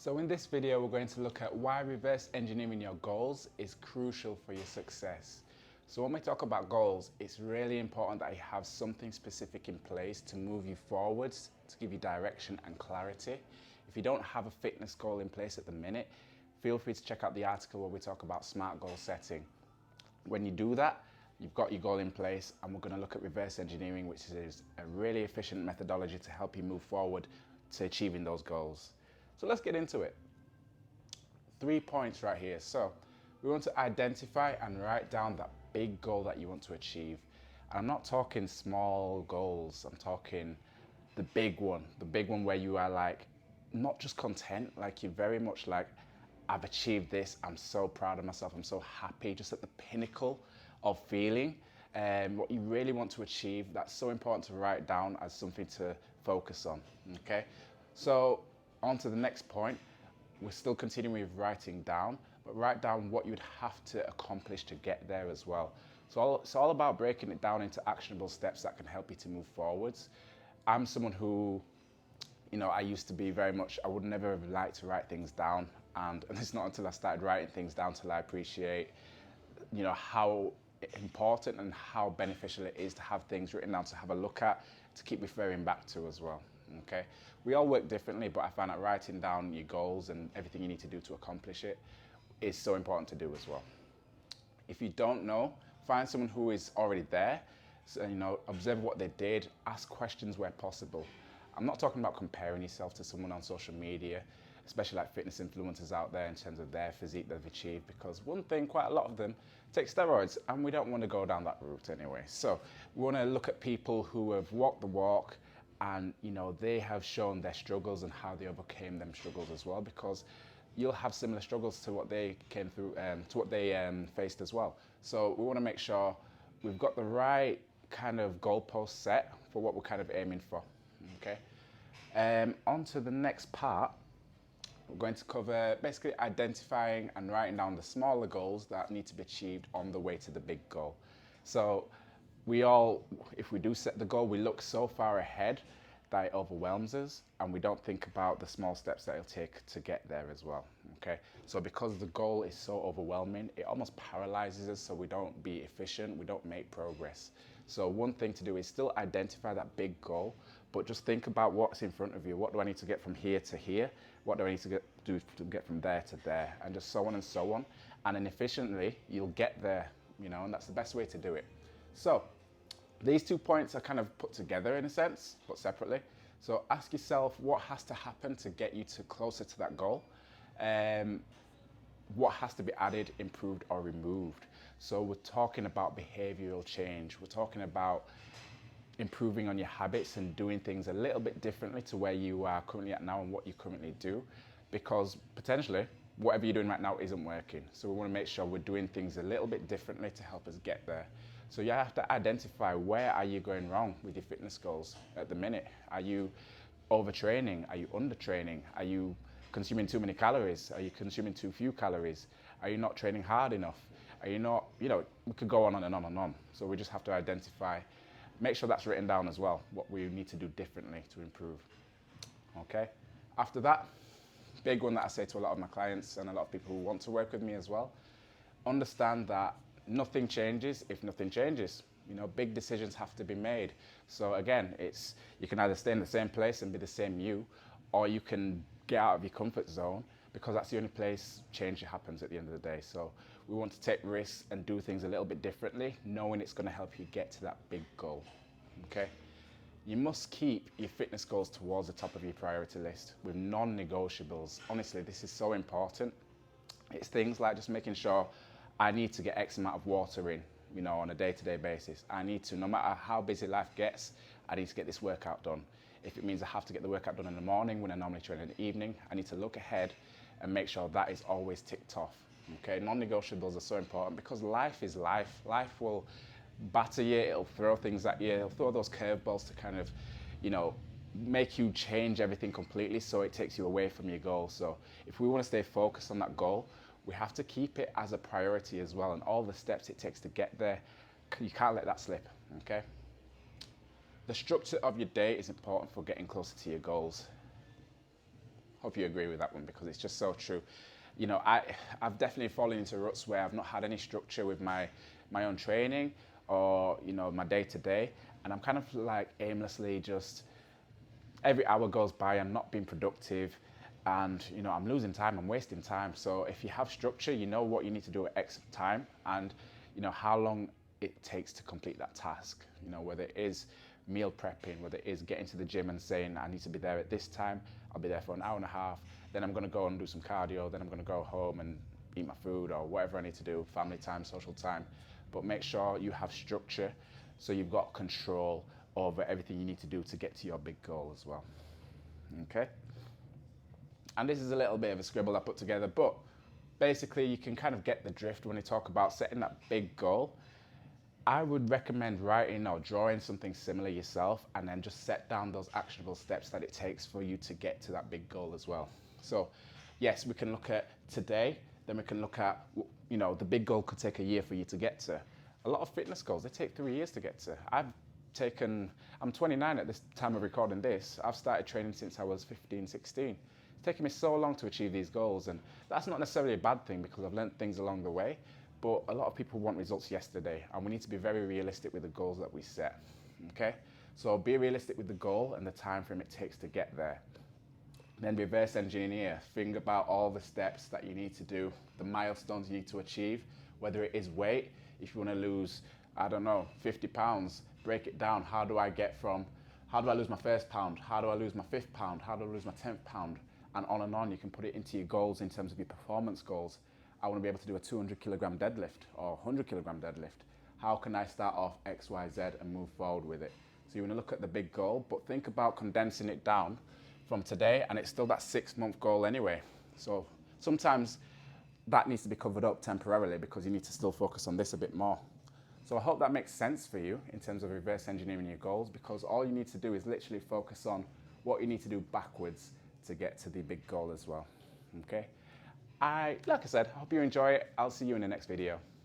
So in this video, we're going to look at why reverse engineering your goals is crucial for your success. So when we talk about goals, it's really important that you have something specific in place to move you forwards, to give you direction and clarity. If you don't have a fitness goal in place at the minute, feel free to check out the article where we talk about SMART goal setting. When you do that, you've got your goal in place, and we're going to look at reverse engineering, which is a really efficient methodology to help you move forward to achieving those goals. So let's get into it. 3 points right here. So we want to identify and write down that big goal that you want to achieve. And I'm not talking small goals. I'm talking the big one where you are like, not just content, like you're very much like, I've achieved this. I'm so proud of myself. I'm so happy, just at the pinnacle of feeling. What you really want to achieve, that's so important to write down as something to focus on, okay? So on to the next point. We're still continuing with writing down, but write down what you'd have to accomplish to get there as well. So it's all about breaking it down into actionable steps that can help you to move forwards. I'm someone who, I used to be very much, I would never have liked to write things down. And it's not until I started writing things down till I appreciate, how important and how beneficial it is to have things written down to have a look at, to keep referring back to as well. Okay, we all work differently, but I find that writing down your goals and everything you need to do to accomplish it is so important to do as well. If you don't know, find someone who is already there. So, observe what they did, ask questions where possible. I'm not talking about comparing yourself to someone on social media, especially like fitness influencers out there in terms of their physique they've achieved, because one thing, quite a lot of them take steroids, and we don't want to go down that route anyway. So we want to look at people who have walked the walk, and they have shown their struggles and how they overcame them struggles as well, because you'll have similar struggles to what they came through, to what they faced as well. So we want to make sure we've got the right kind of goalpost set for what we're kind of aiming for. Okay. On to the next part. We're going to cover basically identifying and writing down the smaller goals that need to be achieved on the way to the big goal. So if we do set the goal, we look so far ahead that it overwhelms us, and we don't think about the small steps that it'll take to get there as well. Okay, so because the goal is so overwhelming, it almost paralyzes us, so we don't be efficient, we don't make progress. So one thing to do is still identify that big goal, but just think about what's in front of you. What do I need to get from here to here? What do I need to do to get from there to there? And just so on and so on. And then efficiently, you'll get there, and that's the best way to do it. So these 2 points are kind of put together in a sense, but separately. So ask yourself what has to happen to get you closer to that goal. What has to be added, improved, or removed. So we're talking about behavioral change. We're talking about improving on your habits and doing things a little bit differently to where you are currently at now and what you currently do, because potentially whatever you're doing right now isn't working. So we want to make sure we're doing things a little bit differently to help us get there. So you have to identify, where are you going wrong with your fitness goals at the minute? Are you overtraining? Are you undertraining? Are you consuming too many calories? Are you consuming too few calories? Are you not training hard enough? Are you not, we could go on and on and on. So we just have to identify, make sure that's written down as well, what we need to do differently to improve. Okay. After that, big one that I say to a lot of my clients and a lot of people who want to work with me as well, understand that nothing changes if nothing changes. Big decisions have to be made. So again, you can either stay in the same place and be the same you, or you can get out of your comfort zone, because that's the only place change happens at the end of the day. So we want to take risks and do things a little bit differently, knowing it's going to help you get to that big goal. Okay. You must keep your fitness goals towards the top of your priority list with non-negotiables. Honestly, this is so important. It's things like just making sure I need to get X amount of water in, on a day-to-day basis. I need to, no matter how busy life gets, I need to get this workout done. If it means I have to get the workout done in the morning when I normally train in the evening, I need to look ahead and make sure that is always ticked off. Okay, non-negotiables are so important, because life is life. Life will batter you, it'll throw things at you, it'll throw those curveballs to kind of, make you change everything completely, so it takes you away from your goal. So if we want to stay focused on that goal, we have to keep it as a priority as well, and all the steps it takes to get there. You can't let that slip. Okay. The structure of your day is important for getting closer to your goals. Hope you agree with that one because it's just so true. You know, I've definitely fallen into ruts where I've not had any structure with my own training or, you know, my day to day. And I'm kind of like aimlessly just, every hour goes by, I'm not being productive and, you know, I'm losing time, I'm wasting time. So if you have structure, you know what you need to do at X time and, you know, how long it takes to complete that task. You know, whether it is meal prepping, whether it is getting to the gym and saying I need to be there at this time, I'll be there for an hour and a half, then I'm gonna go and do some cardio, then I'm gonna go home and eat my food or whatever I need to do, family time, social time. But make sure you have structure so you've got control over everything you need to do to get to your big goal as well. Okay? And this is a little bit of a scribble I put together, but basically you can kind of get the drift when you talk about setting that big goal. I would recommend writing or drawing something similar yourself and then just set down those actionable steps that it takes for you to get to that big goal as well. So yes, we can look at today, then we can look at, you know, the big goal could take a year for you to get to. A lot of fitness goals, they take 3 years to get to. I'm 29 at this time of recording this. I've started training since I was 15, 16. It's taken me so long to achieve these goals, and that's not necessarily a bad thing because I've learned things along the way. But a lot of people want results yesterday, and we need to be very realistic with the goals that we set, okay? So be realistic with the goal and the time frame it takes to get there. Then reverse engineer, think about all the steps that you need to do, the milestones you need to achieve, whether it is weight, if you wanna lose, I don't know, 50 pounds, break it down. How do I lose my first pound? How do I lose my 5th pound? How do I lose my 10th pound? And on, you can put it into your goals in terms of your performance goals. I want to be able to do a 200 kilogram deadlift or 100 kilogram deadlift. How can I start off X, Y, Z and move forward with it? So you want to look at the big goal, but think about condensing it down from today, and it's still that 6-month goal anyway. So sometimes that needs to be covered up temporarily because you need to still focus on this a bit more. So I hope that makes sense for you in terms of reverse engineering your goals, because all you need to do is literally focus on what you need to do backwards to get to the big goal as well, okay? Like I said, I hope you enjoy it. I'll see you in the next video.